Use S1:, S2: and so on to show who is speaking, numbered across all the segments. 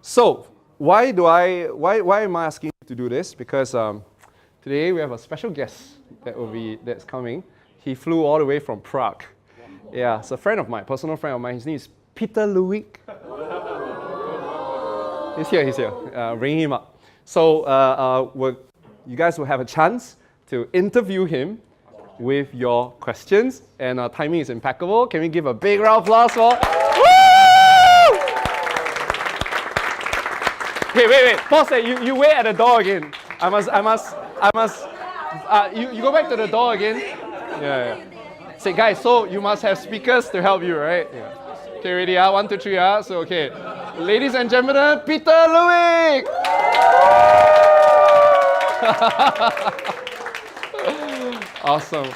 S1: So why am I asking you to do this? Because today we have a special guest that's coming. He flew all the way from Prague. Yeah, it's a friend of mine, personal friend of mine. His name is Petr Ludwig. He's here. Bring him up. So you guys will have a chance to interview him with your questions, and our timing is impeccable. Can we give a big round of applause for? Woo! Wait. Pause it. You wait at the door again. I must. You go back to the door again. Yeah. Say, guys. So you must have speakers to help you, right? Yeah. Okay, ready? 1, 2, 3. So okay, ladies and gentlemen, Petr Ludwig. Awesome.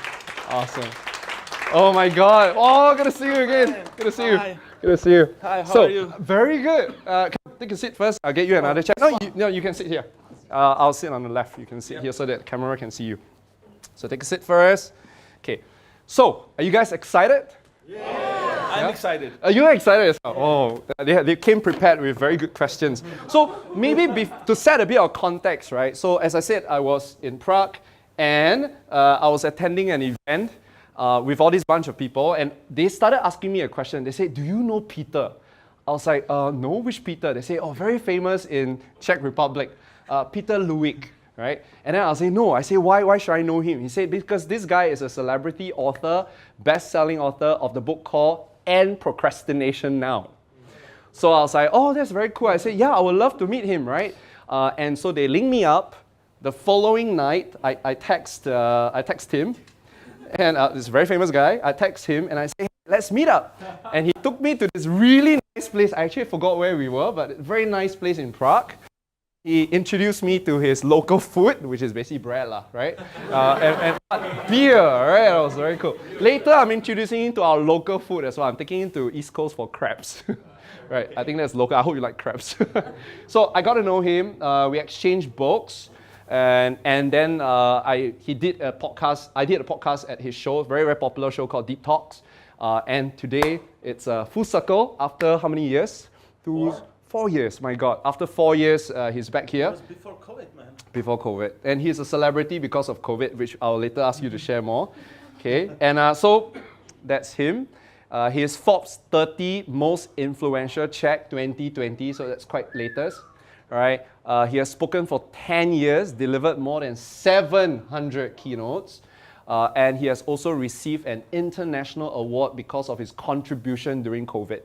S1: Oh my God. Oh, good to see you again. Good to see you.
S2: Hi.
S1: Good to see you.
S2: Hi, how are you?
S1: Very good. Take a seat first. I'll get you another chair. No, you can sit here. I'll sit on the left. You can sit here so that the camera can see you. So take a seat first. Okay. So, are you guys excited?
S2: I'm excited.
S1: Are you excited as well? Oh, they came prepared with very good questions. So maybe to set a bit of context, right? So as I said, I was in Prague and I was attending an event with all this bunch of people, and they started asking me a question. They said, "Do you know Petr?" I was like, "No, which Petr?" They say, "Oh, very famous in Czech Republic, Petr Ludwig." Right? And then I'll say, no. I say, why should I know him? He said, because this guy is a celebrity author, best-selling author of the book called End Procrastination Now. So I was like, oh, that's very cool. I said, yeah, I would love to meet him, right? And so they linked me up. The following night, I text him, and this very famous guy. I text him, and I say, hey, let's meet up. And he took me to this really nice place. I actually forgot where we were, but a very nice place in Prague. He introduced me to his local food, which is basically bread, right? And beer, right? That was very cool. Later, I'm introducing him to our local food as well. I'm taking him to East Coast for crabs. Right? I think that's local. I hope you like crabs. So I got to know him. We exchanged books, and then he did a podcast. I did a podcast at his show, very, very popular show called Deep Talks. And today it's full circle after how many years? 4 years, my God. After 4 years, he's back here.
S2: It was before COVID, man.
S1: Before COVID. And he's a celebrity because of COVID, which I'll later ask you to share more. Okay, and so that's him. He is Forbes 30 Most Influential Czech 2020, so that's quite latest. All right. He has spoken for 10 years, delivered more than 700 keynotes, and he has also received an international award because of his contribution during COVID.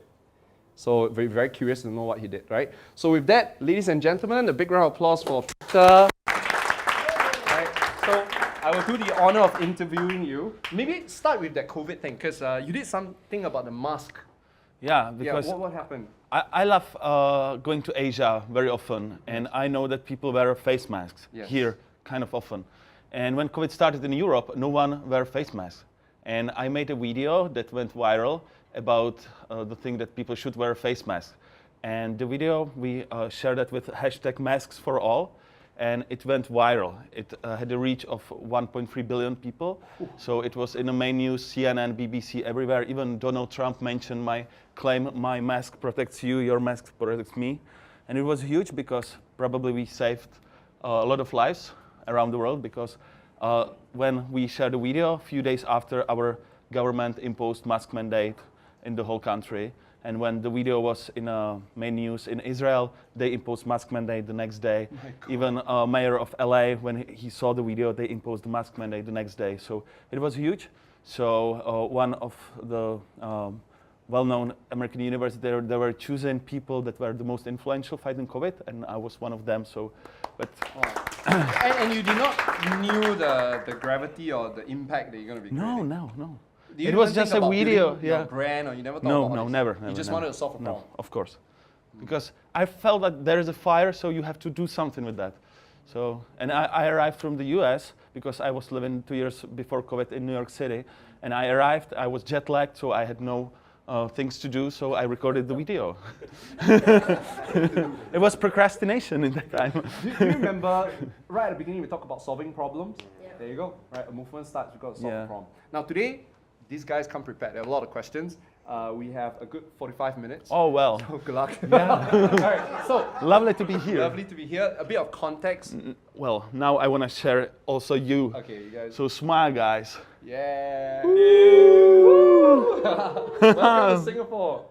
S1: So very, very curious to know what he did, right? So with that, ladies and gentlemen, a big round of applause for Petr. Right, so I will do the honor of interviewing you. Maybe start with that COVID thing, because you did something about the mask.
S2: Yeah, because
S1: what happened?
S2: I love going to Asia very often, and I know that people wear face masks here kind of often. And when COVID started in Europe, no one wear face masks. And I made a video that went viral about the thing that people should wear a face mask. And the video, we shared that with hashtag masks for all, and it went viral. It had a reach of 1.3 billion people. So it was in the main news, CNN, BBC, everywhere. Even Donald Trump mentioned my claim, my mask protects you, your mask protects me. And it was huge because probably we saved a lot of lives around the world, because when we shared the video, a few days after, our government imposed mask mandate in the whole country. And when the video was in main news in Israel, they imposed mask mandate the next day. Even mayor of LA, when he saw the video, they imposed the mask mandate the next day. So it was huge. So one of the well-known American universities, they were choosing people that were the most influential fighting COVID, and I was one of them. So, but
S1: and you did not knew the gravity or the impact that you're going to be creating?
S2: No.
S1: It
S2: was just a video.
S1: Your brand, or you never thought about it?
S2: Never.
S1: You just wanted to solve a problem.
S2: No, of course, because I felt that there is a fire, so you have to do something with that. So, and I arrived from the U.S. because I was living 2 years before COVID in New York City, and I arrived. I was jet lagged, so I had no things to do, so I recorded the video. It was procrastination in that time.
S1: Do you remember right at the beginning we talked about solving problems? Yeah. There you go. Right, a movement starts because of solve a problem. Now today, these guys come prepared. They have a lot of questions. We have a good 45 minutes.
S2: Oh, well.
S1: So good luck.
S2: Yeah.
S1: All right, so
S2: Lovely to be here.
S1: lovely to be here. A bit of context.
S2: Well, now I want to share also you.
S1: Okay, you guys.
S2: So smile, guys.
S1: Yeah. Welcome to Singapore.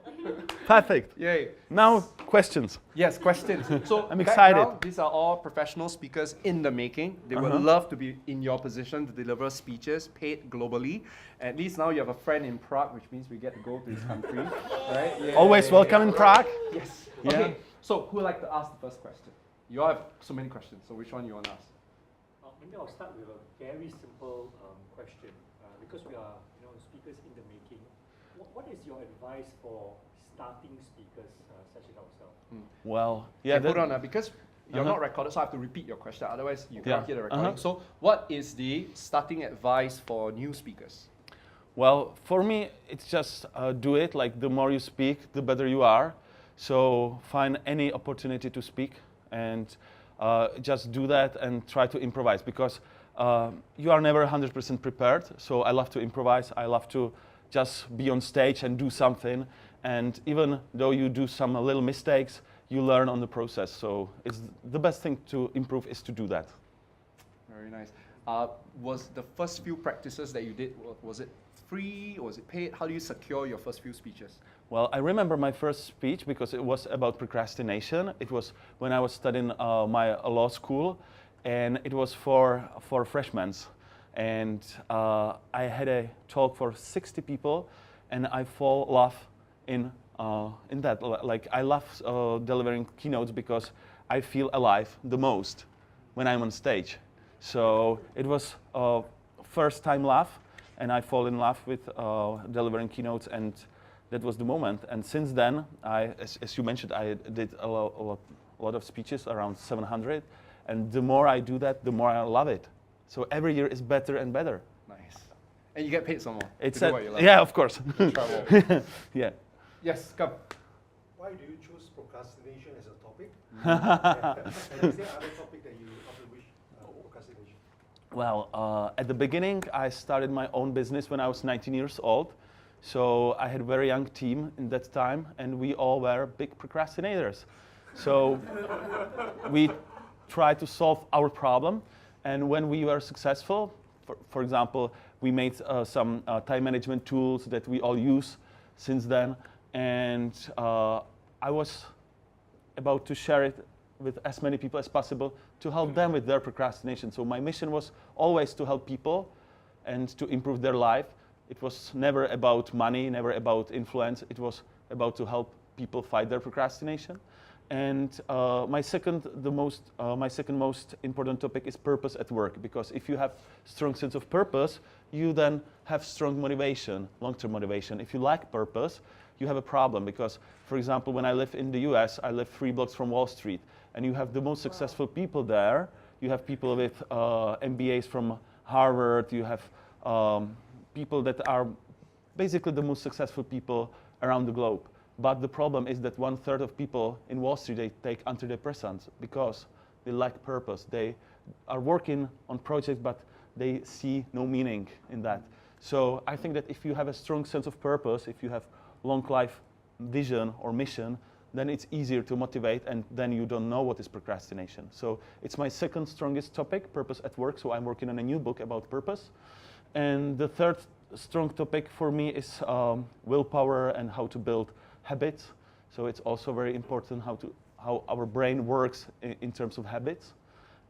S2: Perfect.
S1: Yay.
S2: Now, questions.
S1: Yes, questions. So
S2: I'm excited.
S1: background, these are all professional speakers in the making. They would love to be in your position to deliver speeches paid globally. At least now you have a friend in Prague, which means we get to go to his country, right? Yay.
S2: Always welcome in Prague.
S1: Yes.
S2: Yeah.
S1: Okay. So who would like to ask the first question? You all have so many questions. So which one you want to ask?
S3: Maybe I'll start with a very simple question. Because we are, speakers in the making. What is your advice for starting speakers such as ourselves?
S2: Well, yeah.
S1: Okay, hold on, because you're not recorded, so I have to repeat your question. Otherwise, you can't hear the recording.
S2: Uh-huh.
S1: So, what is the starting advice for new speakers?
S2: Well, for me, it's just do it. Like the more you speak, the better you are. So find any opportunity to speak and just do that and try to improvise, because you are never 100% prepared. So I love to improvise. I love to just be on stage and do something. And even though you do some little mistakes, you learn on the process. So it's the best thing to improve is to do that.
S1: Very nice. Was the first few practices that you did, was it free or was it paid? How do you secure your first few speeches?
S2: Well, I remember my first speech because it was about procrastination. It was when I was studying my law school, and it was for freshmen. And I had a talk for 60 people, and I fall in love in that. Like I love delivering keynotes because I feel alive the most when I'm on stage. So it was first time laugh, and I fall in love with delivering keynotes, and that was the moment. And since then, as you mentioned, I did a lot of speeches, around 700. And the more I do that, the more I love it. So every year is better and better.
S1: Nice. And you get paid some more.
S2: It's
S1: to do what you love.
S2: yeah, of course.
S1: Travel.
S2: Yeah.
S1: Yes, come.
S4: Why do you choose procrastination as a topic? And is there other topic that you also wish procrastination?
S2: Well, at the beginning, I started my own business when I was 19 years old. So I had a very young team in that time, and we all were big procrastinators. So we tried to solve our problem, and when we were successful, for example, we made some time management tools that we all use since then, and I was about to share it with as many people as possible to help them with their procrastination. So my mission was always to help people and to improve their life. It was never about money, never about influence. It was about to help people fight their procrastination. And my second most important topic is purpose at work, because if you have strong sense of purpose, you then have strong motivation, long-term motivation. If you lack purpose, you have a problem, because, for example, when I live in the US, I live 3 blocks from Wall Street, and you have the most successful people there. You have people with MBAs from Harvard. You have people that are basically the most successful people around the globe. But the problem is that 1/3 of people in Wall Street, they take antidepressants because they lack purpose. They are working on projects, but they see no meaning in that. So I think that if you have a strong sense of purpose, if you have long life vision or mission, then it's easier to motivate, and then you don't know what is procrastination. So it's my second strongest topic, purpose at work. So I'm working on a new book about purpose. And the third strong topic for me is willpower and how to build habits. So it's also very important how our brain works in terms of habits.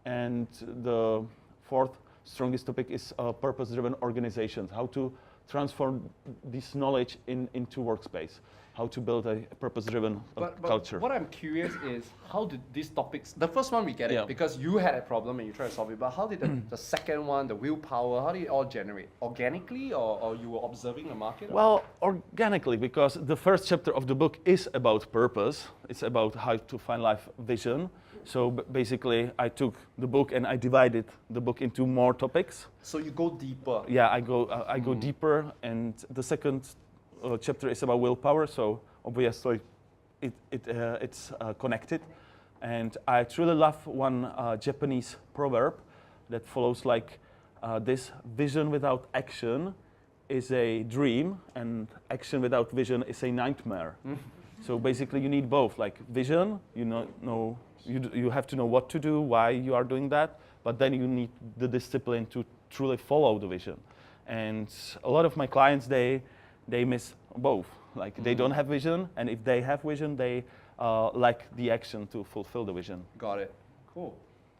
S2: And the fourth strongest topic is purpose-driven organizations, how to transform this knowledge into workspace, how to build a purpose-driven culture.
S1: What I'm curious is, how did these topics, the first one we get it, because you had a problem and you try to solve it, but how did the second one, the willpower, how did it all generate? Organically, or you were observing the market?
S2: Well, organically, because the first chapter of the book is about purpose. It's about how to find life vision. So basically, I took the book and I divided the book into more topics.
S1: So you go deeper.
S2: Yeah, I go deeper, and the second chapter is about willpower. So obviously, it's connected. And I truly love one Japanese proverb that follows like this: vision without action is a dream, and action without vision is a nightmare. So basically, you need both. Like vision, you have to know what to do, why you are doing that, but then you need the discipline to truly follow the vision. And a lot of my clients, they miss both. Like they don't have vision, and if they have vision, they lack the action to fulfill the vision.
S1: Got it. Cool.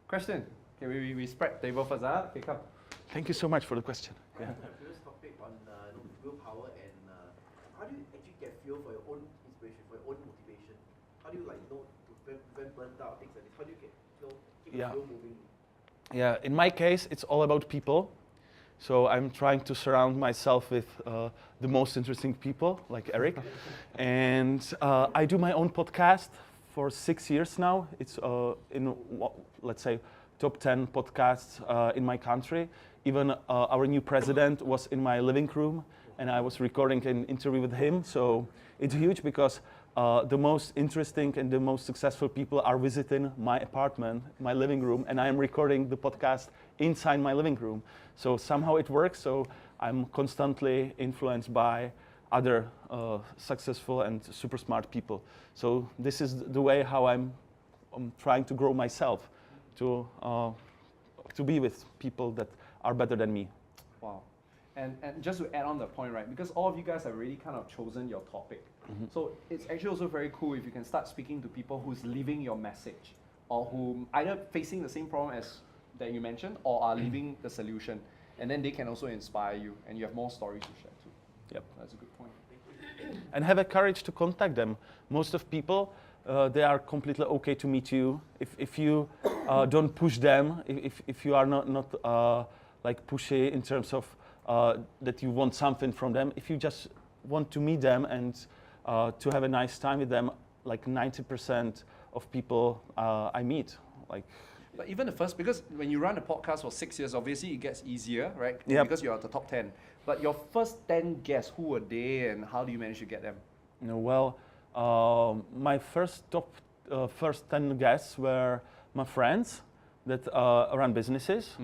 S1: Question. Okay, we spread table first. Okay, come.
S2: Thank you so much for the question. Yeah.
S5: Previous topic on willpower and how do you actually get feel for your own inspiration, for your own motivation? How do you know when burnt out, things like this? How do you get keep the wheel moving?
S2: Yeah, in my case, it's all about people. So I'm trying to surround myself with the most interesting people, like Eric. And I do my own podcast for 6 years now. It's in, let's say, top 10 podcasts in my country. Even our new president was in my living room, and I was recording an interview with him. So it's huge because the most interesting and the most successful people are visiting my apartment, my living room, and I am recording the podcast inside my living room. So somehow it works. So I'm constantly influenced by other successful and super smart people. So this is the way how I'm trying to grow myself, to be with people that are better than me.
S1: Wow. And just to add on the point, right, because all of you guys have already kind of chosen your topic. So it's actually also very cool if you can start speaking to people who's living your message, or who either facing the same problem as that you mentioned, or are living the solution. And then they can also inspire you, and you have more stories to share too.
S2: Yep.
S1: That's a good point.
S2: And have a courage to contact them. Most of people, they are completely okay to meet you if you don't push them, if you are not like pushy in terms of that you want something from them. If you just want to meet them and to have a nice time with them, like 90% of people I meet, like.
S1: But even the first, because when you run a podcast for 6 years, obviously it gets easier, right?
S2: Yep.
S1: Because you're at the top 10. But your first 10 guests, who were they, and how do you manage to get them?
S2: Well, my first 10 guests were my friends that run businesses.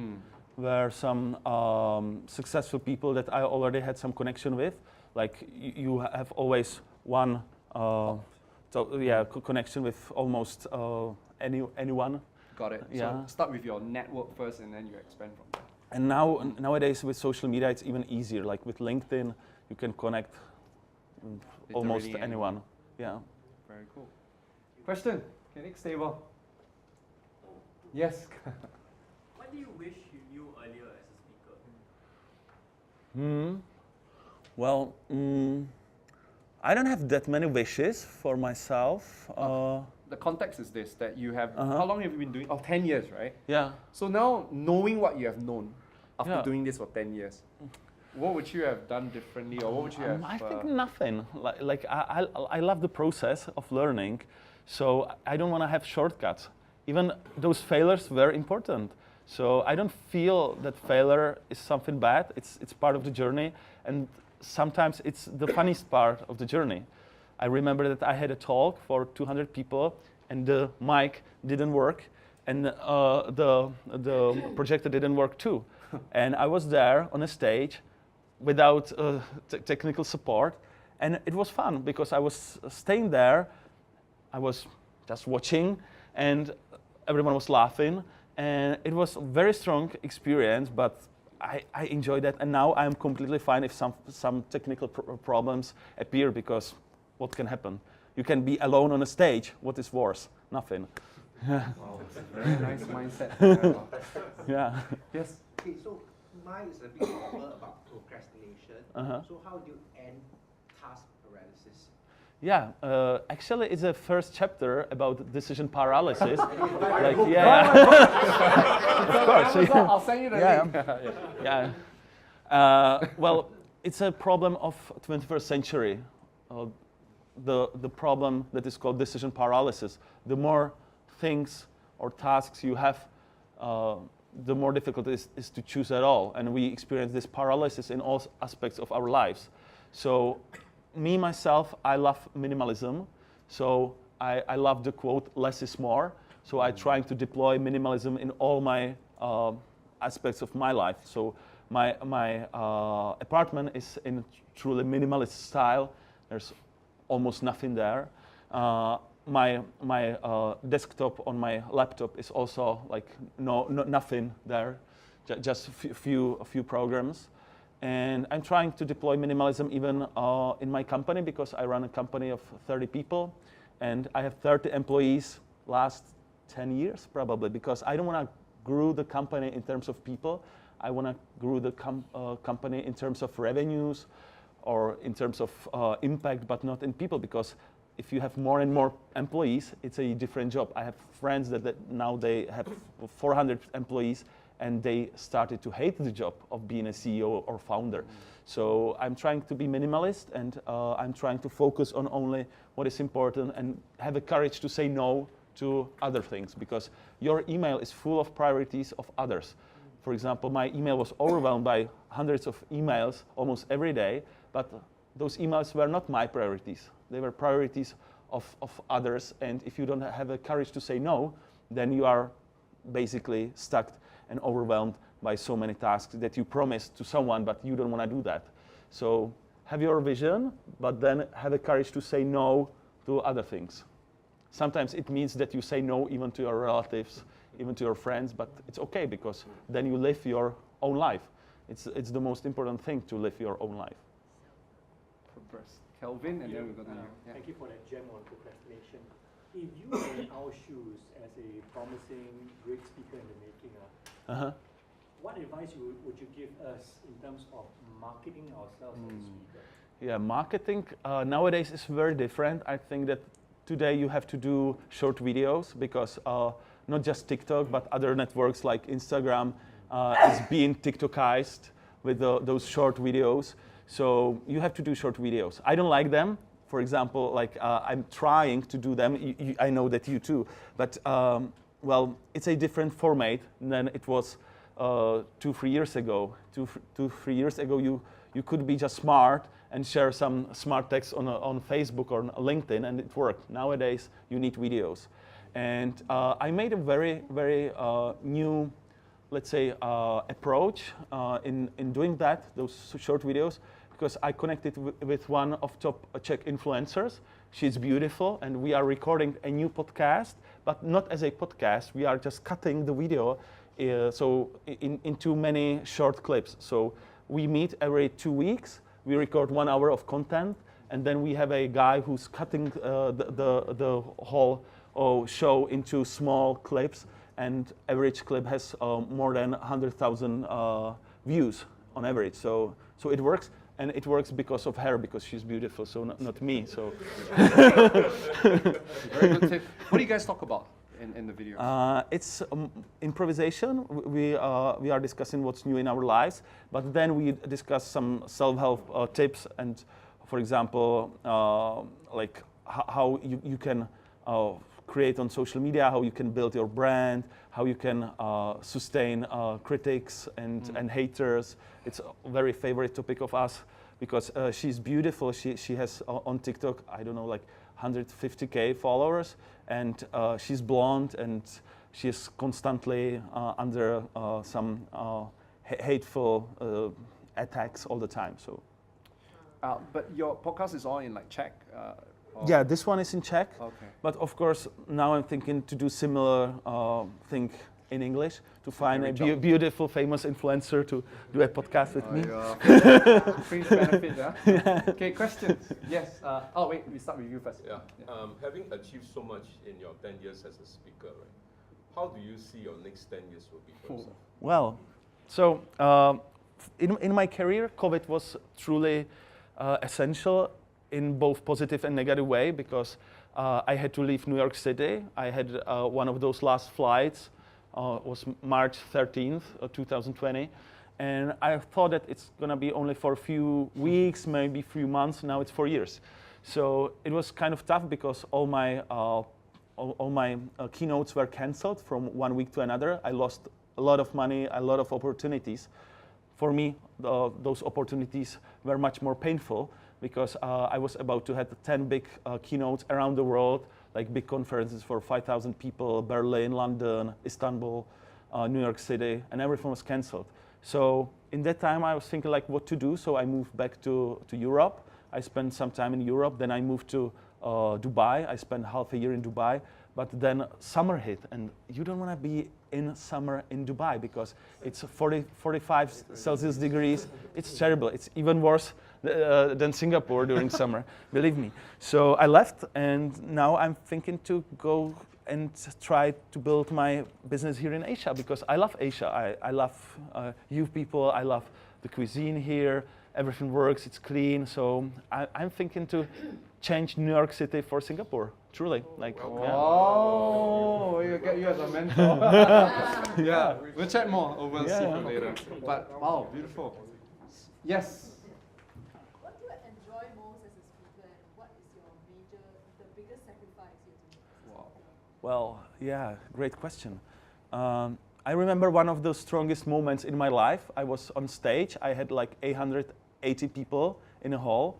S2: Were some successful people that I already had some connection with. Like you have always one connection with almost anyone.
S1: Got it.
S2: Yeah.
S1: So start with your network first, and then you expand from there.
S2: And nowadays with social media, it's even easier. Like with LinkedIn, you can connect almost anyone. Yeah.
S1: Very cool. Question? Okay, next table. Yes.
S5: What do you wish you knew earlier as a speaker?
S2: Well, I don't have that many wishes for myself.
S1: The context is this, that you have, how long have you been doing? 10 years, right?
S2: Yeah.
S1: So now, knowing what you have known after
S2: Yeah.
S1: doing this for 10 years, what would you have done differently, or what would you have?
S2: I think nothing. I love the process of learning, so I don't want to have shortcuts. Even those failures were important. So I don't feel that failure is something bad. It's part of the journey, and sometimes it's the funniest part of the journey. I remember that I had a talk for 200 people, and the mic didn't work, and the projector didn't work too. And I was there on a stage without technical support, and it was fun because I was staying there. I was just watching, and everyone was laughing, and it was a very strong experience, but I enjoyed that, and now I'm completely fine if some technical problems appear, because what can happen? You can be alone on a stage. What is worse? Nothing.
S1: Wow, very nice mindset.
S2: Yeah.
S1: Yes.
S5: Okay, so mine is a bit more about procrastination. So how do you end task paralysis?
S2: Yeah, actually, it's a first chapter about decision paralysis. Like, yeah, of course.
S1: I'll send you the link.
S2: Yeah. Well, it's a problem of 21st century. The problem that is called decision paralysis. The more things or tasks you have, the more difficult it is to choose at all. And we experience this paralysis in all aspects of our lives. So me, myself, I love minimalism. So I love the quote, less is more. So I'm trying to deploy minimalism in all my aspects of my life. So My apartment is in truly minimalist style. There's almost nothing there. My desktop on my laptop is also like nothing there, just a few programs. And I'm trying to deploy minimalism even in my company, because I run a company of 30 people, and I have 30 employees last 10 years probably, because I don't want to grow the company in terms of people. I want to grow the company in terms of revenues or in terms of impact, but not in people, because if you have more and more employees, it's a different job. I have friends that now they have 400 employees, and they started to hate the job of being a CEO or founder. So I'm trying to be minimalist, and I'm trying to focus on only what is important and have the courage to say no to other things, because your email is full of priorities of others. For example, my email was overwhelmed by hundreds of emails almost every day, but those emails were not my priorities. They were priorities of others, and if you don't have the courage to say no, then you are basically stuck and overwhelmed by so many tasks that you promised to someone, but you don't want to do that. So have your vision, but then have the courage to say no to other things. Sometimes it means that you say no even to your relatives, even to your friends, but it's okay, because then you live your own life. It's the most important thing, to live your own life.
S1: Kelvin, and then we go to you. Yeah.
S3: Thank you for that gem on procrastination. If you were in our shoes as a promising, great speaker in the making, what advice would you give us in terms of marketing ourselves as a speaker?
S2: Yeah, marketing nowadays is very different. I think that today you have to do short videos, because not just TikTok, but other networks like Instagram is being TikTokized with those short videos. So you have to do short videos. I don't like them. For example, like I'm trying to do them. I know that you too. But well, it's a different format than it was 2-3 years ago. 2-3 years ago, you could be just smart and share some smart text on Facebook or on LinkedIn, and it worked. Nowadays, you need videos. And I made a very, very new, let's say, approach in doing that, those short videos, because I connected with one of top Czech influencers. She's beautiful, and we are recording a new podcast, but not as a podcast. We are just cutting the video into many short clips. So we meet every 2 weeks. We record 1 hour of content, and then we have a guy who's cutting the whole show into small clips, and average clip has more than 100,000 views on average. So it works, and it works because of her, because she's beautiful, so not me. So
S1: Very good tip. What do you guys talk about in the video?
S2: It's improvisation. We are discussing what's new in our lives, but then we discuss some self-help tips, and for example, like how you can create on social media, how you can build your brand, how you can sustain critics and haters. It's a very favorite topic of us, because she's beautiful. She has on TikTok, I don't know, like 150K followers, and she's blonde, and she's constantly under some hateful attacks all the time. So.
S1: But your podcast is all in like Czech?
S2: Yeah, this one is in Czech.
S1: Okay.
S2: But of course, now I'm thinking to do similar thing in English, to find a beautiful, famous influencer to do a podcast with me.
S1: Fringe benefit, yeah? Okay, questions? Yes. Oh, wait, we start with you first.
S6: Yeah. Having achieved so much in your 10 years as a speaker, right? How do you see your next 10 years will be for yourself?
S2: Well, so in my career, COVID was truly essential in both positive and negative way, because I had to leave New York City. I had one of those last flights, was March 13th, 2020. And I thought that it's gonna be only for a few weeks, maybe a few months. Now it's 4 years. So it was kind of tough, because all my keynotes were canceled from 1 week to another. I lost a lot of money, a lot of opportunities. For me, those opportunities were much more painful, because I was about to have 10 big keynotes around the world, like big conferences for 5,000 people, Berlin, London, Istanbul, New York City, and everything was canceled. So in that time, I was thinking like what to do. So I moved back to Europe. I spent some time in Europe. Then I moved to Dubai. I spent half a year in Dubai. But then summer hit, and you don't want to be in summer in Dubai because it's 45 Celsius degrees. It's terrible. It's even worse than Singapore during summer, believe me. So I left, and now I'm thinking to go and try to build my business here in Asia because I love Asia. I love you people. I love the cuisine here. Everything works. It's clean. So I'm thinking to change New York City for Singapore. Truly, like.
S1: Oh, you get you as a mentor. Yeah, we'll chat more over seafood later. But wow, beautiful. Yes.
S7: What do you enjoy most as a speaker, and what is the biggest sacrifice you have to make?
S1: Wow.
S2: Well, yeah, great question. I remember one of the strongest moments in my life. I was on stage. I had like 880 people in a hall,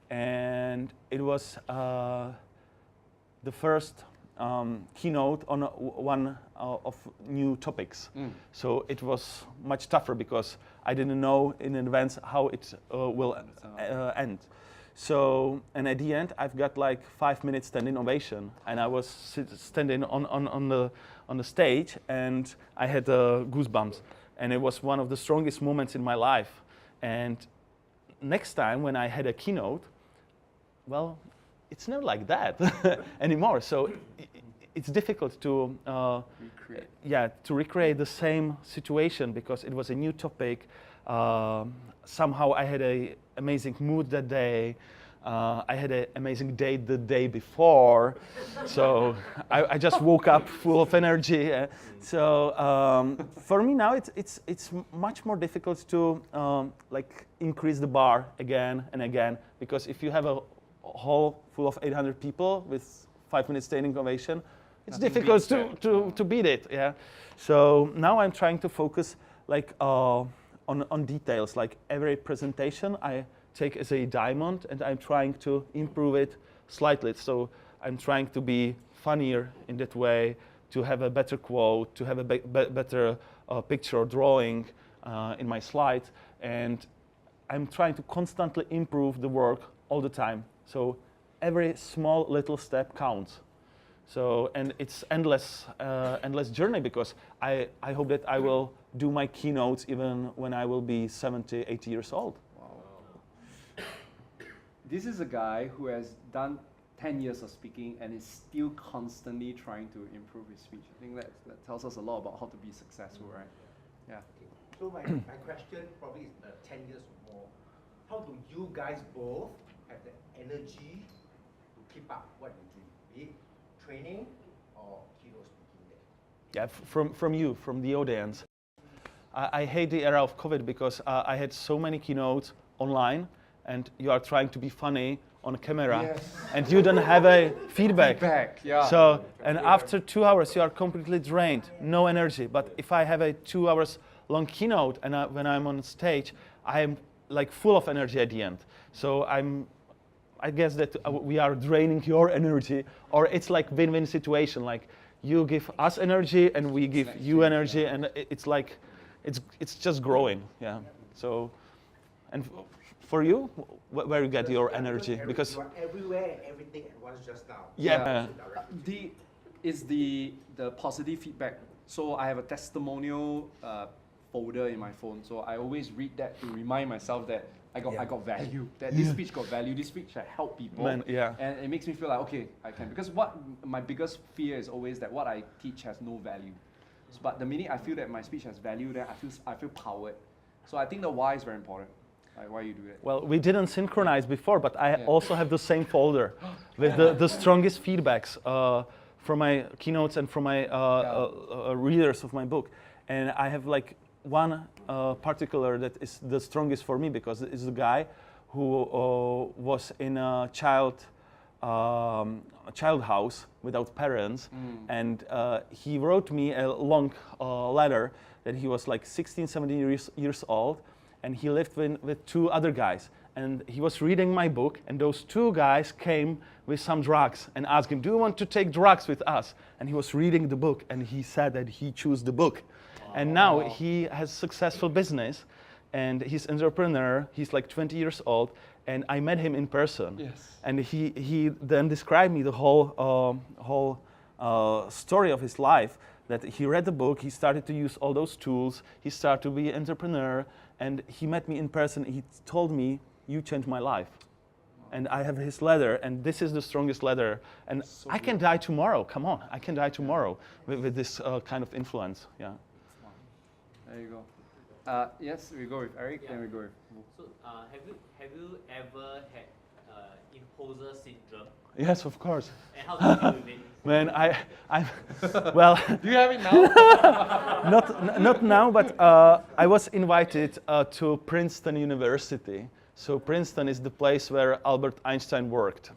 S2: and it was the first keynote on one of new topics. So it was much tougher because I didn't know in advance how it will end. So, and at the end, I've got like 5 minutes standing ovation, and I was standing on the stage, and I had goosebumps, and it was one of the strongest moments in my life. And next time when I had a keynote, well, it's not like that anymore. So it's difficult to recreate the same situation because it was a new topic. Somehow I had an amazing mood that day. I had an amazing day the day before, so I just woke up full of energy. So for me now, it's much more difficult to like increase the bar again and again, because if you have a hall full of 800 people with 5 minutes standing ovation, it's difficult to beat it. Yeah. So now I'm trying to focus like on details. Like every presentation I take as a diamond, and I'm trying to improve it slightly. So I'm trying to be funnier in that way, to have a better quote, to have a better picture or drawing in my slides, and I'm trying to constantly improve the work all the time. So every small little step counts. So, and it's endless journey, because I hope that I will do my keynotes even when I will be 70, 80 years old.
S1: This is a guy who has done 10 years of speaking and is still constantly trying to improve his speech. I think that tells us a lot about how to be successful, right? Yeah.
S5: So my question probably is 10 years or more. How do you guys both have the energy to keep up what you do? Be it training or keynote speaking there?
S2: Yeah, from the audience. I hate the era of COVID because I had so many keynotes online, and you are trying to be funny on camera, yes, and you don't have a feedback.
S1: Yeah.
S2: So, and after 2 hours, you are completely drained, no energy. But if I have a 2 hours long keynote, and when I'm on stage, I am like full of energy at the end. So I guess that we are draining your energy, or it's like win-win situation. Like you give us energy, and we give you energy, and it's like it's just growing. Yeah. So, and for you, where you get your energy? Because
S5: you are everywhere and everything at once just now.
S2: Yeah.
S1: The positive feedback. So I have a testimonial folder in my phone. So I always read that to remind myself that I got value. That this speech got value. This speech I help people. And it makes me feel like, okay, I can. Because what my biggest fear is always that what I teach has no value. But the minute I feel that my speech has value, then I feel powered. So I think the why is very important. Like why you do it.
S2: Well, we didn't synchronize before, but I also have the same folder with the strongest feedbacks from my keynotes and from my readers of my book. And I have like one particular that is the strongest for me, because it's the guy who was in a child house without parents, and he wrote me a long letter that he was like 16, 17 years old, and he lived with two other guys. And he was reading my book, and those two guys came with some drugs and asked him, "Do you want to take drugs with us?" And he was reading the book, and he said that he chose the book. And now he has successful business, and he's an entrepreneur. He's like 20 years old, and I met him in person.
S1: Yes.
S2: And he then described me the whole story of his life. That he read the book, he started to use all those tools, he started to be an entrepreneur, and he met me in person. He told me, "You changed my life." And I have his letter, and this is the strongest letter. And
S1: So
S2: I can die tomorrow. Come on, I can die tomorrow with this kind of influence. Yeah.
S1: There you go. Yes, we go with Eric, then we go with.
S8: So, have you ever had imposter syndrome?
S2: Yes, of course.
S8: And how do you deal with it?
S2: Man, well.
S1: Do you have it now?
S2: Not now, but I was invited to Princeton University. So Princeton is the place where Albert Einstein worked.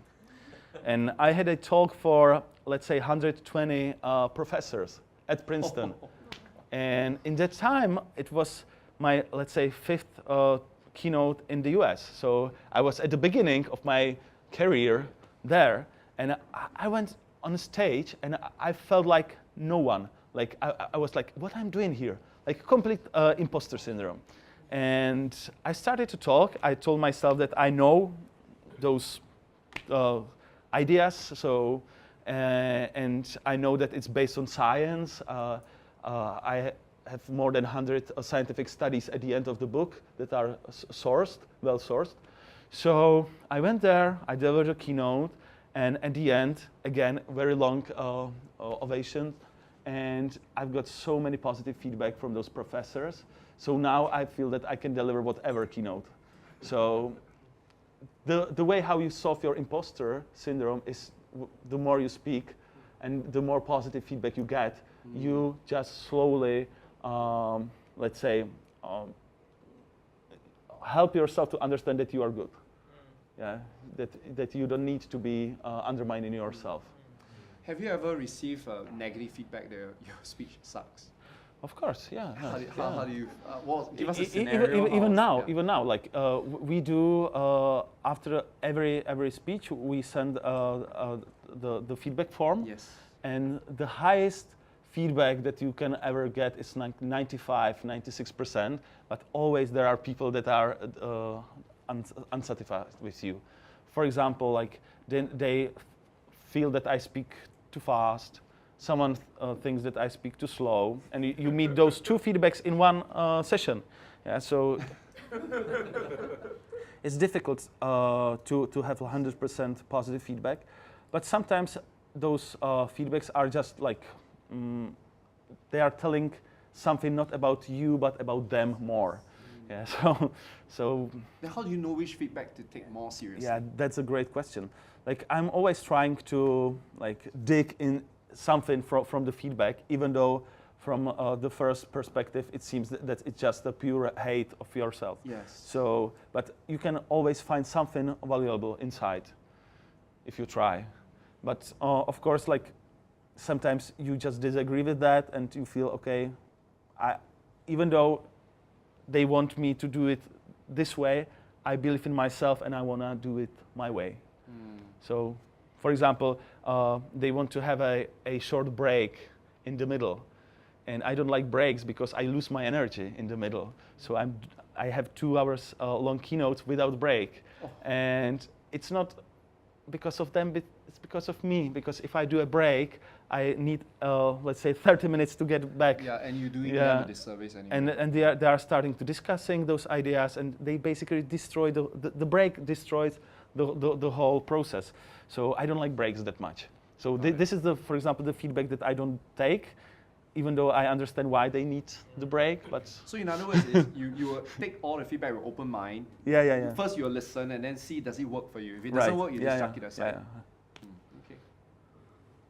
S2: And I had a talk for, let's say, 120 professors at Princeton. And in that time, it was my, let's say, 5th keynote in the US. So I was at the beginning of my career there. And I went on stage, and I felt like no one. Like, I was like, what I'm doing here? Like, complete imposter syndrome. And I started to talk. I told myself that I know those ideas, so, and I know that it's based on science. I have more than 100 scientific studies at the end of the book that are sourced, well sourced. So I went there, I delivered a keynote, and at the end, again, very long ovation, and I've got so many positive feedback from those professors. So now I feel that I can deliver whatever keynote. So the way how you solve your imposter syndrome is the more you speak and the more positive feedback you get, you just slowly, let's say, help yourself to understand that you are good. Yeah, that you don't need to be undermining yourself.
S1: Have you ever received negative feedback that your speech sucks?
S2: Of course, yeah.
S1: How do you? Well, give us a
S2: E-
S1: scenario.
S2: Even now, like we do after every speech, we send the feedback form.
S1: Yes.
S2: And the highest feedback that you can ever get is 95, 96%. But always there are people that are unsatisfied with you. For example, like they feel that I speak too fast. Someone thinks that I speak too slow, and you meet those two feedbacks in one session. Yeah, so it's difficult to have 100% positive feedback, but sometimes those feedbacks are just like they are telling something not about you but about them more. Yeah, so.
S1: Then how do you know which feedback to take more seriously?
S2: Yeah, that's a great question. Like I'm always trying to like dig in something from the feedback, even though from the first perspective it seems that it's just a pure hate of yourself.
S1: Yes.
S2: So, but you can always find something valuable inside if you try. But of course, like sometimes you just disagree with that, and you feel okay. Even though they want me to do it this way, I believe in myself and I wanna do it my way. So, for example, they want to have a short break in the middle. And I don't like breaks because I lose my energy in the middle. So I have 2 hours long keynotes without break. Oh. And it's not because of them, but it's because of me. Because if I do a break, I need, let's say, 30 minutes to get back.
S1: Yeah, and you're doing them a disservice anyway.
S2: And they are starting to discussing those ideas, and they basically destroy the break destroys the whole process. So I don't like breaks that much. So this is for example, the feedback that I don't take, even though I understand why they need the break. But
S1: so in other words, you will take all the feedback with open mind.
S2: Yeah.
S1: First you will listen and then see does it work for you. If it doesn't work, you just chuck it aside. Okay.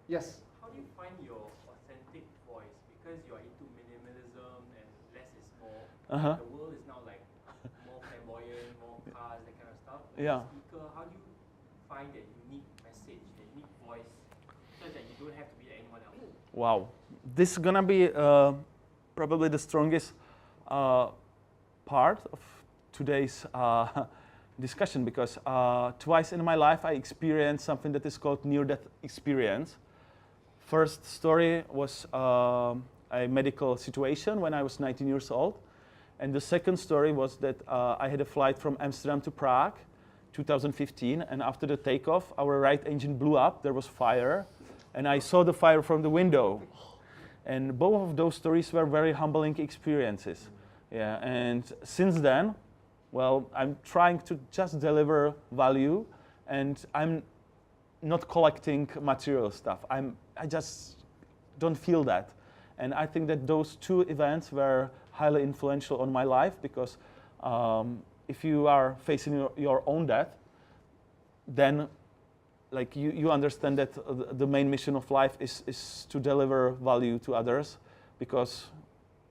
S1: Yes.
S8: How do you find your authentic voice? Because you are into minimalism and less is more. The world is now like more flamboyant, more cars, that kind of stuff.
S2: Yeah.
S8: As a speaker, how do you find that unique message, the unique voice, so that you don't have to be anyone else?
S2: Wow. This is gonna be probably the strongest part of today's discussion, because twice in my life I experienced something that is called near-death experience. First story was a medical situation when I was 19 years old, And the second story was that I had a flight from Amsterdam to Prague, 2015, and after the takeoff, our right engine blew up, there was fire, and I saw the fire from the window. And both of those stories were very humbling experiences. Yeah, and since then, well, I'm trying to just deliver value, and I'm not collecting material stuff. I just don't feel that. And I think that those two events were highly influential on my life, because if you are facing your own death, then like you understand that the main mission of life is to deliver value to others, because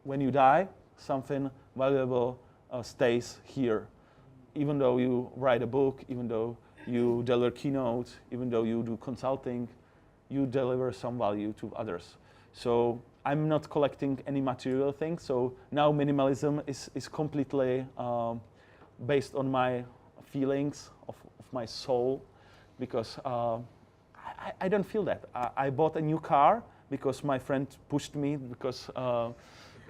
S2: when you die, something valuable stays here. Even though you write a book, even though you deliver keynotes, even though you do consulting, you deliver some value to others. So I'm not collecting any material things. So now minimalism is completely based on my feelings of my soul, because I don't feel that. I bought a new car because my friend pushed me, because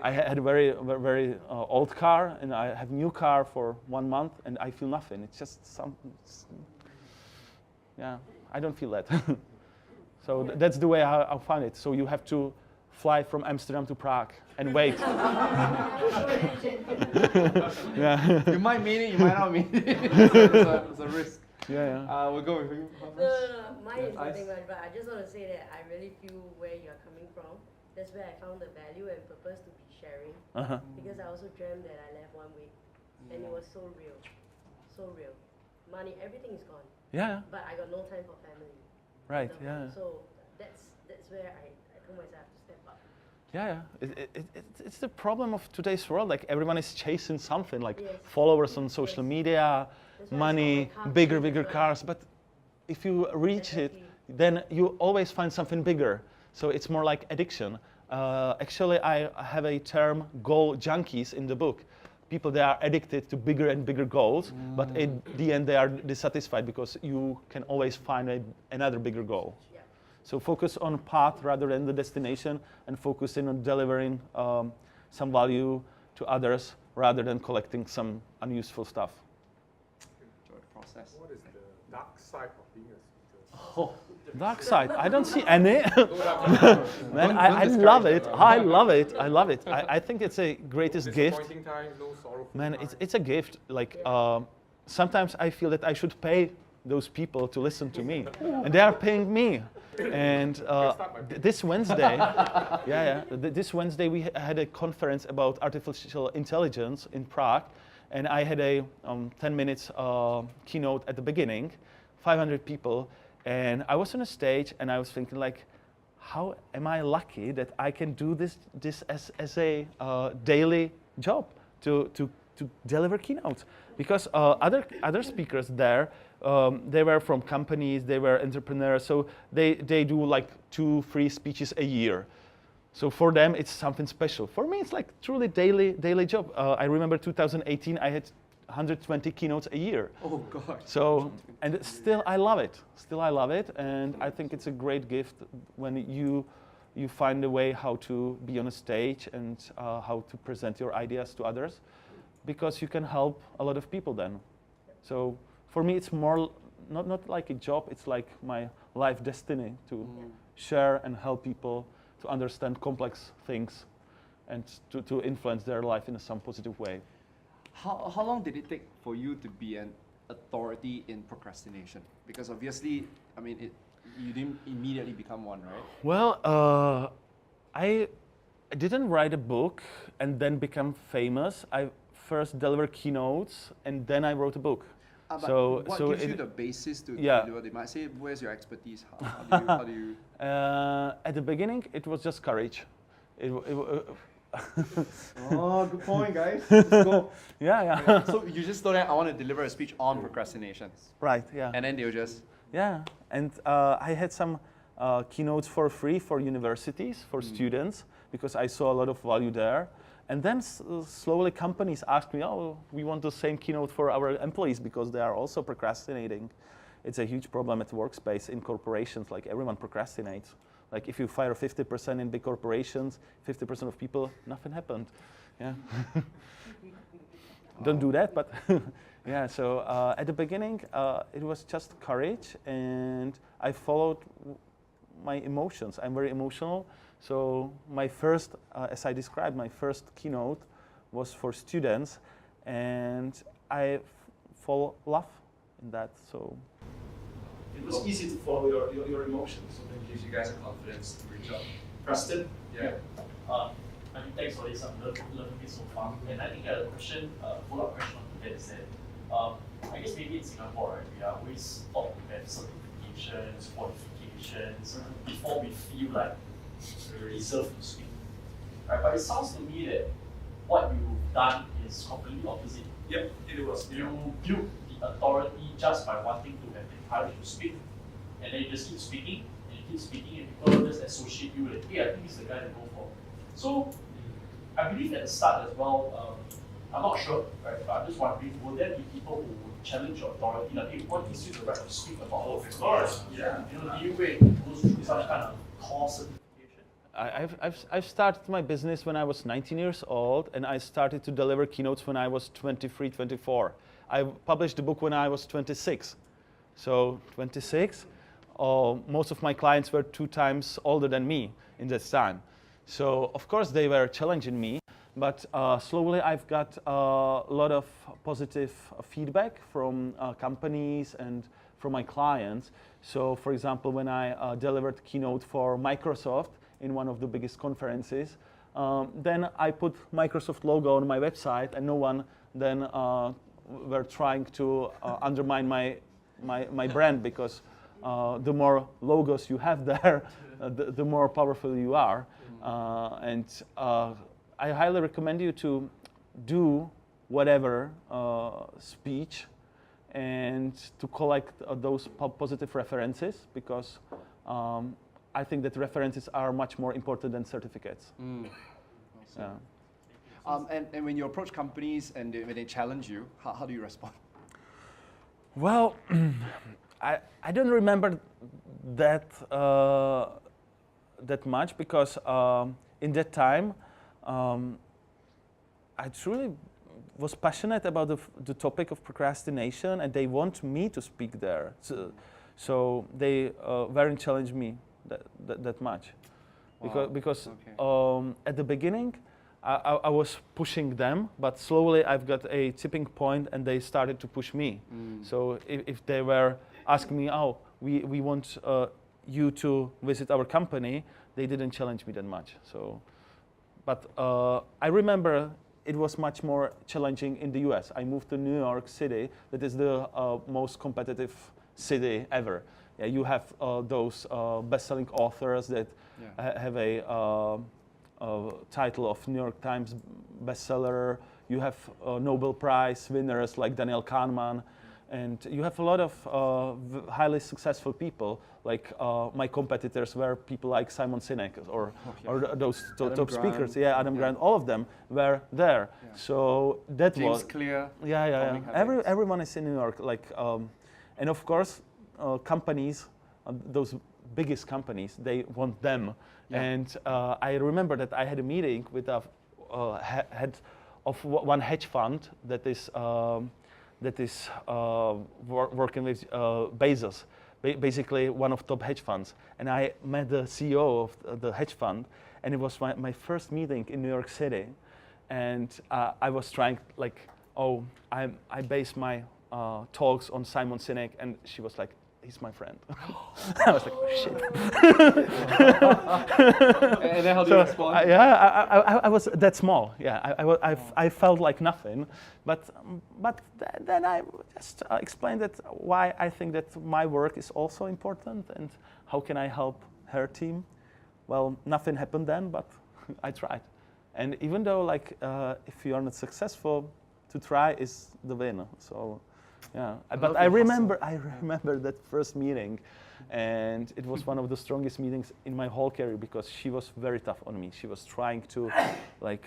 S2: I had a very old car, and I have a new car for 1 month, and I feel nothing. It's just yeah, I don't feel that. So that's the way I find it. So you have to fly from Amsterdam to Prague and wait. Yeah.
S1: You might mean it, you might not mean it. It's a risk.
S2: Yeah.
S1: We'll go with you.
S9: No, mine is nothing much, but I just want to say that I really feel where you're coming from. That's where I found the value and purpose to be sharing. Because I also dreamt that I left 1 week, and it was so real, so real. Money, everything is gone.
S2: Yeah.
S9: But I got no time for family.
S2: Right. Yeah.
S9: So that's where I told myself to step up.
S2: Yeah. It's the problem of today's world. Like everyone is chasing something, like followers on social media, money, bigger cars. But if you reach it, then you always find something bigger. So it's more like addiction. Actually, I have a term, goal junkies, in the book. People that are addicted to bigger and bigger goals, but at the end they are dissatisfied because you can always find another bigger goal. Yeah. So focus on path rather than the destination, and focusing on delivering some value to others rather than collecting some unuseful stuff.
S1: Enjoy the process.
S4: What is the dark side of being a speaker?
S2: Oh. Dark side, I don't see any. Man, I love it. I love it. I love it. I think it's a greatest gift.
S4: Times, no sorrowful
S2: Man,
S4: times.
S2: it's a gift. Like sometimes I feel that I should pay those people to listen to me, and they are paying me. And this Wednesday, this Wednesday we had a conference about artificial intelligence in Prague, and I had a 10 minutes keynote at the beginning, 500 people. And I was on a stage, and I was thinking, like, how am I lucky that I can do this as a daily job to deliver keynotes? Because other speakers there, they were from companies, they were entrepreneurs, so they do like 2-3 speeches a year. So for them, it's something special. For me, it's like truly daily job. I remember 2018, I had 120 keynotes a year.
S1: Oh God.
S2: So, and still I love it. Still I love it, and I think it's a great gift when you find a way how to be on a stage and how to present your ideas to others, because you can help a lot of people then. So for me, it's more not like a job. It's like my life destiny to share and help people to understand complex things and to influence their life in some positive way.
S1: How long did it take for you to be an authority in procrastination? Because obviously, I mean, you didn't immediately become one, right?
S2: Well, I didn't write a book and then become famous. I first delivered keynotes and then I wrote a book.
S1: What gives you the basis to deliver? They might say, where's your expertise? How do you?
S2: At the beginning, it was just courage.
S1: Oh, good point, guys. Let's go.
S2: Yeah.
S1: So you just told them, I want to deliver a speech on procrastination.
S2: Right, yeah.
S1: And then they'll just...
S2: Yeah, and I had some keynotes for free for universities, for students, because I saw a lot of value there. And then slowly companies asked me, oh, we want the same keynote for our employees because they are also procrastinating. It's a huge problem at workspace in corporations, like everyone procrastinates. Like if you fire 50% in big corporations, 50% of people, nothing happened. Yeah. Don't do that, but yeah. So at the beginning, it was just courage, and I followed my emotions. I'm very emotional. So my first, as I described, my first keynote was for students, and I fall love in that. So
S10: it was easy to follow your emotions, so that gives you guys the confidence to reach out. Preston? Yeah.
S11: I mean, thanks for this. I'm loving it so far. And I think a question, follow-up question on that is that, I guess maybe in Singapore, right, we are always taught to have certifications, qualifications, before we feel like we deserve to speak. Right? But it sounds to me that what you've done is completely opposite.
S10: Yep, it was.
S11: You built the authority just by wanting to have the courage to speak, and then you just keep speaking, and you keep speaking, and people just associate you with, hey, I think he's the guy to go for. So, I believe at the start as well, I'm not sure, right, but I'm just wondering, will there be people who would challenge your authority, like, hey, what gives you the right to speak about all of this?
S10: Of course, yeah.
S11: You know, do you go through some kind of course certification?
S2: I've started my business when I was 19 years old, and I started to deliver keynotes when I was 23, 24. I published the book when I was 26. So 26, most of my clients were 2 times older than me in that time. So of course they were challenging me, but slowly I've got a lot of positive feedback from companies and from my clients. So for example, when I delivered keynote for Microsoft in one of the biggest conferences, then I put Microsoft logo on my website, and no one then were trying to undermine my brand, because the more logos you have there, the more powerful you are. And I highly recommend you to do whatever speech and to collect those positive references, because I think that references are much more important than certificates.
S1: Yeah. And when you approach companies and when they challenge you, how do you respond?
S2: Well, I don't remember that that much, because in that time I truly was passionate about the topic of procrastination, and they want me to speak there. So they weren't challenging me that much. Wow. Because okay. At the beginning, I was pushing them, but slowly I've got a tipping point, and they started to push me. So if they were asking me, oh, we want you to visit our company, they didn't challenge me that much. So, but I remember it was much more challenging in the US. I moved to New York City. That is the most competitive city ever. Yeah, you have those best-selling authors that have a title of New York Times bestseller. You have Nobel Prize winners like Daniel Kahneman, and you have a lot of highly successful people. Like my competitors were people like Simon Sinek or those top speakers. Yeah, Adam Grant. All of them were there. Yeah. So that
S1: James
S2: was
S1: Clear.
S2: Yeah. Everyone is in New York. Like, and of course, companies, those biggest companies, they want them. Yeah. And I remember that I had a meeting with a head of one hedge fund that is working with Bezos, basically one of top hedge funds. And I met the CEO of the hedge fund, and it was my first meeting in New York City. And I was trying, like, oh, I base my talks on Simon Sinek, and she was like, he's my friend. I was like, oh, shit.
S1: And then how do you respond?
S2: I was that small. Yeah, I felt like nothing. But then I just explained that why I think that my work is also important, and how can I help her team. Well, nothing happened then, but I tried. And even though, like, if you are not successful, to try is the win. So. Yeah, but I remember that first meeting, and it was one of the strongest meetings in my whole career, because she was very tough on me. She was trying to, like,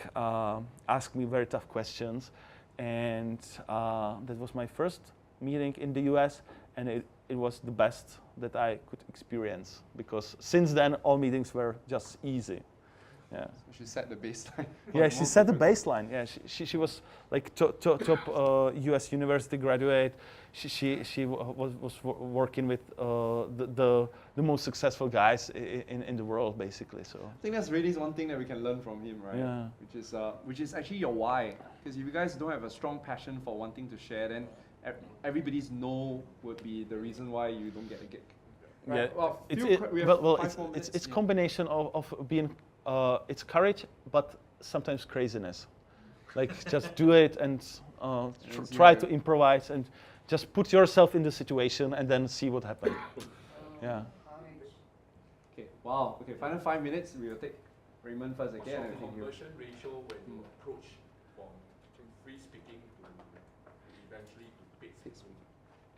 S2: ask me very tough questions, and that was my first meeting in the US, and it was the best that I could experience, because since then all meetings were just easy. Yeah.
S1: So she set the baseline.
S2: Yeah, she set the baseline. Yeah, she was like top U.S. university graduate. She was working with the most successful guys in the world, basically. So
S1: I think that's really one thing that we can learn from him, right?
S2: Yeah.
S1: Which is actually your why. Because if you guys don't have a strong passion for wanting to share, then everybody's no would be the reason why you don't get a gig. Right?
S2: Yeah, it's combination of being it's courage, but sometimes craziness. Like just do it and try to improvise and just put yourself in the situation and then see what happens. Yeah.
S1: Okay. Wow. Okay. Final 5 minutes. We will take Raymond first again.
S6: What's your conversion ratio when you approach from free speaking to eventually to paid speaking?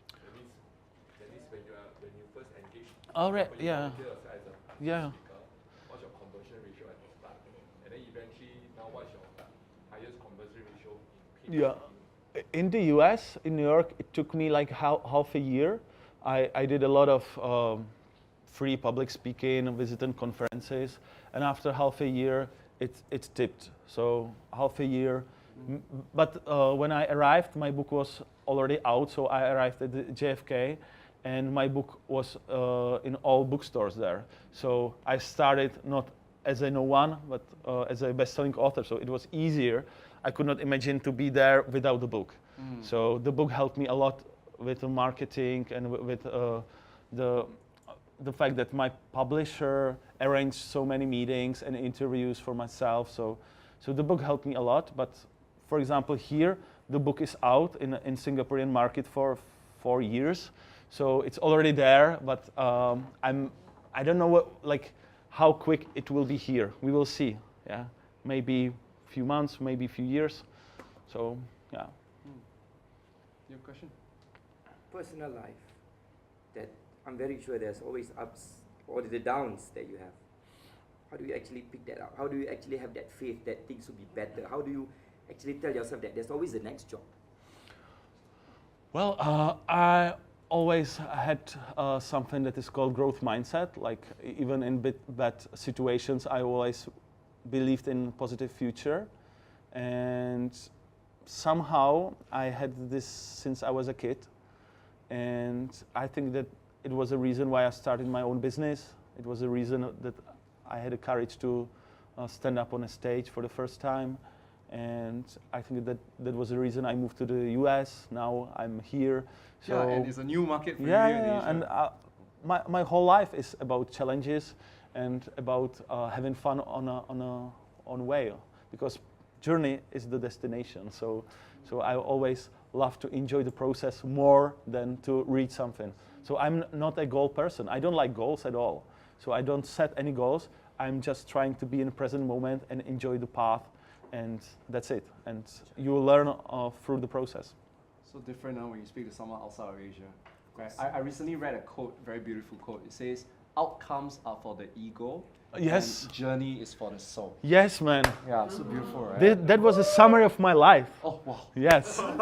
S6: That means when you first engage.
S2: All right. Yeah. Yeah.
S6: What's your conversion ratio at the start? And then eventually, now what's your highest conversion ratio in paid
S2: Yeah. In the US, in New York, it took me like half a year. I did a lot of free public speaking, visiting conferences, and after half a year, it tipped. So half a year. But when I arrived, my book was already out, so I arrived at the JFK, and my book was in all bookstores there. So I started not as a no one, but as a best-selling author, so it was easier. I could not imagine to be there without the book. So the book helped me a lot with the marketing and with the fact that my publisher arranged so many meetings and interviews for myself. So the book helped me a lot. But for example, here the book is out in Singaporean market for 4 years, so it's already there. But I don't know how quick it will be here. We will see. Yeah, maybe few months, maybe a few years. So, yeah.
S1: Your question?
S12: Personal life, that I'm very sure there's always ups or the downs that you have. How do you actually pick that up? How do you actually have that faith that things will be better? How do you actually tell yourself that there's always the next job?
S2: Well, I always had something that is called growth mindset. Like even in bad situations, I always believed in positive future, and somehow I had this since I was a kid, and I think that it was a reason why I started my own business. It was a reason that I had the courage to stand up on a stage for the first time, and I think that was the reason I moved to the US. Now I'm here. So
S1: yeah, and it's a new market for you.
S2: Yeah, and my whole life is about challenges and about having fun on way, because journey is the destination. So I always love to enjoy the process more than to reach something. So I'm not a goal person. I don't like goals at all. So I don't set any goals. I'm just trying to be in the present moment and enjoy the path, and that's it. And you will learn through the process.
S1: So different now when you speak to someone outside of Asia. Right? I recently read a quote, very beautiful quote. It says, "Outcomes are for the ego,
S2: yes,
S1: and journey is for the soul."
S2: Yes, man.
S1: Yeah, so beautiful, right?
S2: That was a summary of my life.
S1: Oh, wow.
S2: Yes. Of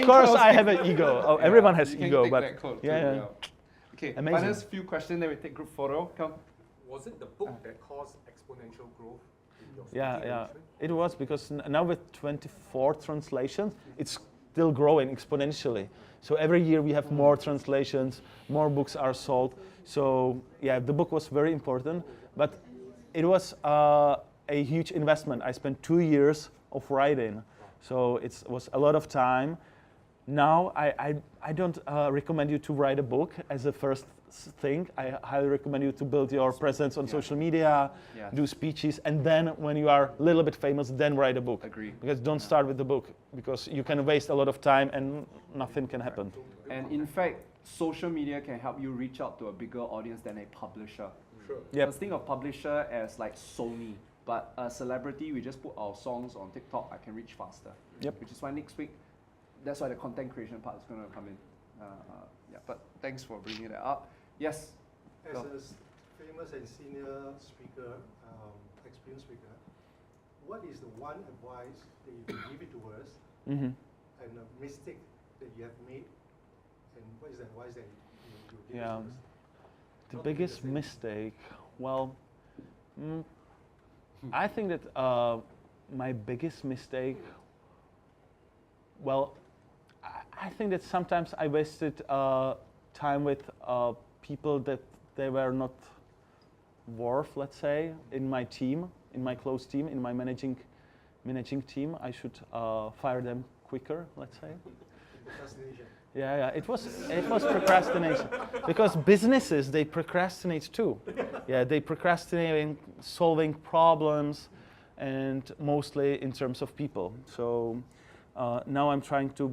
S2: course, I have an ego. Oh, yeah, everyone has ego, but yeah.
S1: Okay,
S2: amazing.
S1: Final few questions, then we take group photo. Come.
S6: Was it the book that caused exponential growth in your
S2: Yeah. It was, because now with 24 translations, it's still growing exponentially. So every year we have more translations, more books are sold. So yeah, the book was very important, but it was a huge investment. I spent 2 years of writing, so it was a lot of time. Now I don't recommend you to write a book as a first thing. I highly recommend you to build your presence on social media, do speeches, and then when you are a little bit famous, then write a book.
S1: Agree.
S2: Because don't start with the book, because you can waste a lot of time and nothing can happen.
S1: And in fact, social media can help you reach out to a bigger audience than a publisher.
S6: Sure.
S2: Yep.
S1: Let's think of publisher as like Sony, but a celebrity, we just put our songs on TikTok, I can reach faster.
S2: Yep.
S1: Which is why next week, that's why the content creation part is going to come in. Yeah, but thanks for bringing that up. Yes?
S4: As a famous and senior speaker, experienced speaker, what is the one advice that you can give it to us, and a mistake that you have made And what is the advice that you give
S2: Yeah.
S4: to us?
S2: The
S4: Not to be
S2: biggest
S4: same.
S2: mistake, well, I think that my biggest mistake, well, I think that sometimes I wasted time with people that they were not worth, let's say, in my team, in my close team, in my managing team. I should fire them quicker, let's say.
S4: Procrastination.
S2: Yeah, it was procrastination because businesses, they procrastinate too. Yeah, they procrastinate in solving problems, and mostly in terms of people. So now I'm trying to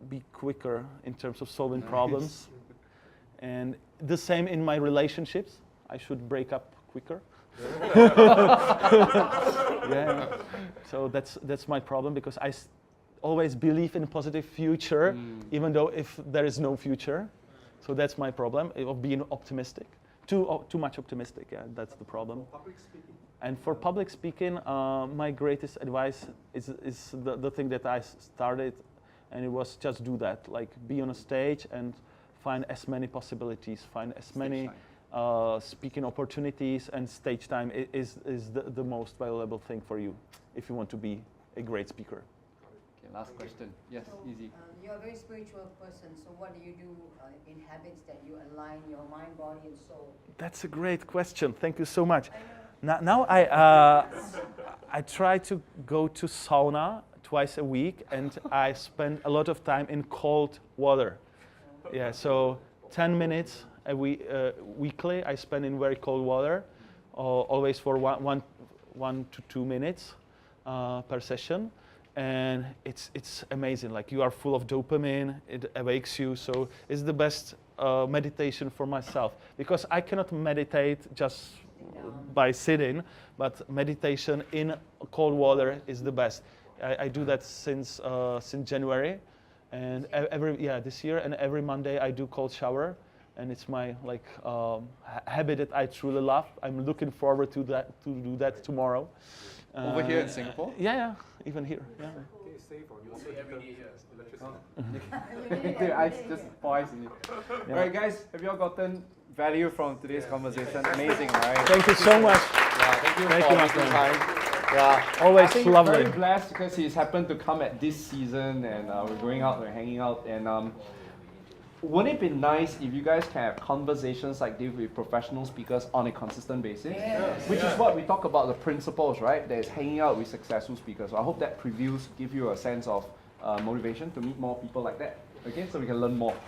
S2: be quicker in terms of solving problems, and the same in my relationships. I should break up quicker. Yeah. So that's my problem, because I always believe in a positive future, even though if there is no future. So that's my problem of being optimistic, too much optimistic. Yeah, that's the problem.
S4: For public speaking.
S2: And for public speaking, my greatest advice is the thing that I started, and it was just do that. Like, be on a stage and find as many possibilities, find as many speaking opportunities, and stage time is the most valuable thing for you if you want to be a great speaker.
S1: Okay, last question. Yes, easy.
S13: You're a very spiritual person, so what do you do in habits that you align your mind, body, and soul?
S2: That's a great question. Thank you so much. Now I try to go to sauna twice a week, and I spend a lot of time in cold water. Yeah, so 10 minutes weekly I spend in very cold water, always for one to 2 minutes per session. And it's amazing. Like, you are full of dopamine, it awakes you. So it's the best meditation for myself, because I cannot meditate just by sitting, but meditation in cold water is the best. I do that since January, and this year, and every Monday I do cold shower, and it's my habit that I truly love. I'm looking forward to do that tomorrow.
S1: Over here in Singapore?
S2: Yeah, even here. Yeah.
S4: Okay, safe on
S6: Also every day here.
S1: Electricity. I just poise in it.
S2: Yeah.
S1: All right, guys, have you all gotten value from today's conversation? Amazing, right?
S2: Thank you so much.
S1: Yeah, thank you
S2: Thank
S1: for
S2: you, my
S1: making
S2: friend.
S1: time. Yeah,
S2: Always
S1: I think
S2: lovely.
S1: Very blessed because he's happened to come at this season, and we're going out, we're hanging out, and wouldn't it be nice if you guys can have conversations like this with professional speakers on a consistent basis?
S13: Yes.
S1: Which is what we talk about, the principles, right? That is hanging out with successful speakers. So I hope that previews give you a sense of motivation to meet more people like that. Okay, so we can learn more.